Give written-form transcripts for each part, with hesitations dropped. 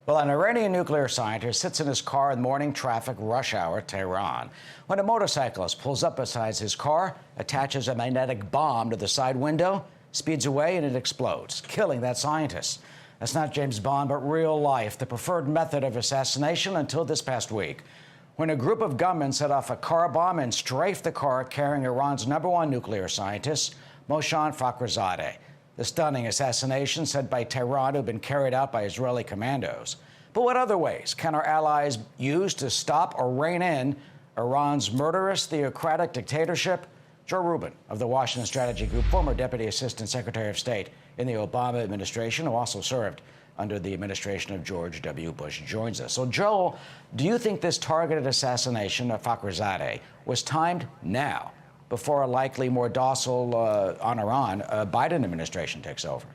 Well, an Iranian nuclear scientist sits in his car in morning traffic rush hour, Tehran, when a motorcyclist pulls up beside his car, attaches a magnetic bomb to the side window, speeds away, and it explodes, killing that scientist. That's not James Bond, but real life, the preferred method of assassination until this past week, when a group of gunmen set off a car bomb and strafed the car carrying Iran's #1 nuclear scientist, Mohsen Fakhrizadeh. The stunning assassination said by Tehran to have been carried out by Israeli commandos. But what other ways can our allies use to stop or rein in Iran's murderous theocratic dictatorship? Joe Rubin of the Washington Strategy Group, former Deputy Assistant Secretary of State in the Obama administration, who also served under the administration of George W. Bush, joins us. So, Joel, do you think this targeted assassination of Fakhrizadeh was timed now, before a likely more docile on Iran Biden administration takes over?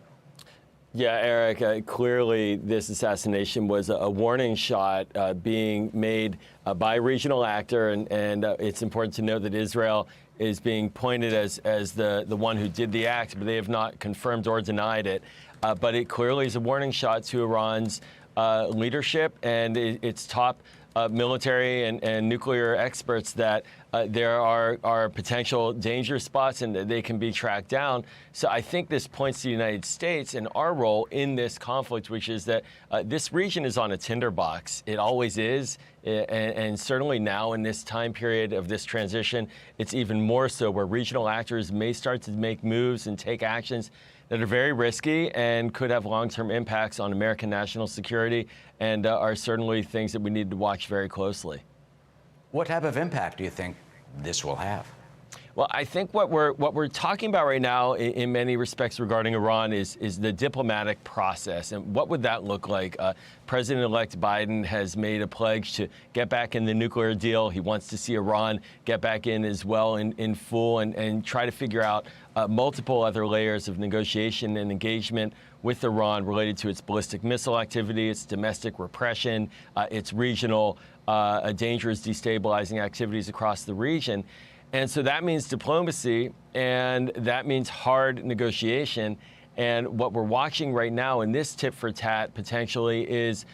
Yeah, Eric, clearly this assassination was a warning shot being made by a regional actor, and it's important to note that Israel is being pointed as the one who did the act, but they have not confirmed or denied it. But it clearly is a warning shot to Iran's leadership and its top military and nuclear experts that there are potential danger spots and that they can be tracked down. So I think this points to the United States and our role in this conflict, which is that this region is on a tinderbox. It always is. And certainly now in this time period of this transition, it's even more so, where regional actors may start to make moves and take actions that are very risky and could have long-term impacts on American national security, and are certainly things that we need to watch very closely. What type of impact do you think this will have? Well, I think what we're talking about right now, in many respects regarding Iran, is the diplomatic process. And what would that look like? President-elect Biden has made a pledge to get back in the nuclear deal. He wants to see Iran get back in as well in full, and try to figure out multiple other layers of negotiation and engagement with Iran related to its ballistic missile activity, its domestic repression, its regional dangerous destabilizing activities across the region. And so that means diplomacy, and that means hard negotiation. And what we're watching right now in this tit for tat potentially is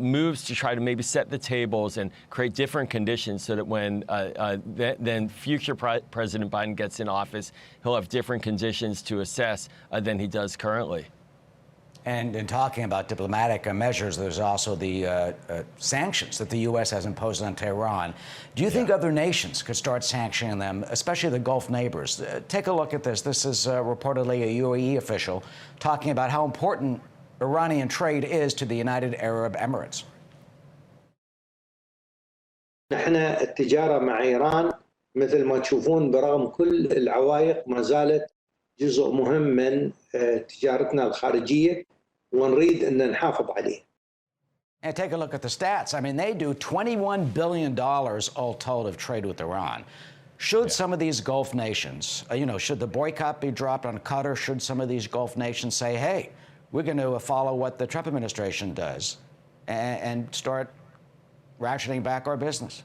moves to try to maybe set the tables and create different conditions, so that when then future President Biden gets in office, he'll have different conditions to assess than he does currently. And in talking about diplomatic measures, there's also the sanctions that the U.S. has imposed on Tehran. Do you think other nations could start sanctioning them, especially the Gulf neighbors? Take a look at this. This is reportedly a UAE official talking about how important Iranian trade is to the United Arab Emirates. نحن التجارة مع إيران مثل ما تشوفون برغم كل العوائق ما زالت جزء مهم من تجارتنا الخارجية ونريد أن نحافظ عليه. And take a look at the stats. I mean, they do $21 billion all told of trade with Iran. Should some of these Gulf nations, should the boycott be dropped on Qatar? Should some of these Gulf nations say, hey, we're going to follow what the Trump administration does and start rationing back our business?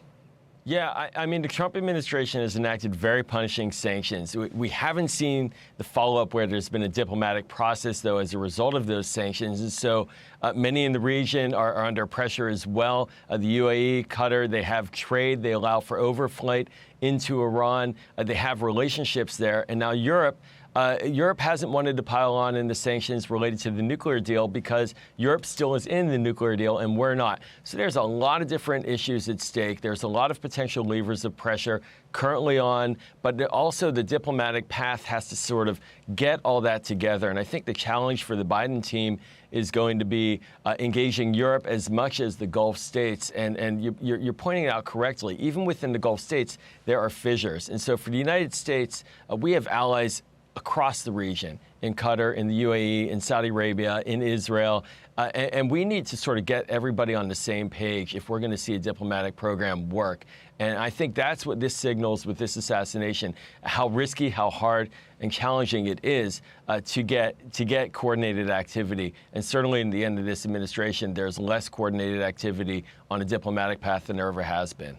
Yeah, I mean, the Trump administration has enacted very punishing sanctions. We haven't seen the follow-up where there's been a diplomatic process, though, as a result of those sanctions. And so many in the region are under pressure as well. The UAE, Qatar, they have trade. They allow for overflight into Iran. They have relationships there. And now Europe hasn't wanted to pile on in the sanctions related to the nuclear deal because Europe still is in the nuclear deal and we're not. So there's a lot of different issues at stake. There's a lot of potential levers of pressure currently on, but also the diplomatic path has to sort of get all that together. And I think the challenge for the Biden team is going to be engaging Europe as much as the Gulf states. And you're pointing it out correctly. Even within the Gulf states, there are fissures. And so for the United States, we have allies across the region, in Qatar, in the UAE, in Saudi Arabia, in Israel. And we need to sort of get everybody on the same page if we're going to see a diplomatic program work. And I think that's what this signals with this assassination, how risky, how hard and challenging it is to get coordinated activity. And certainly in the end of this administration, there's less coordinated activity on a diplomatic path than there ever has been.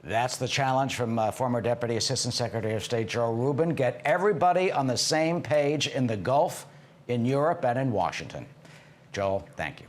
That's the challenge from former Deputy Assistant Secretary of State Joe Rubin. Get everybody on the same page in the Gulf, in Europe, and in Washington. Joel, thank you.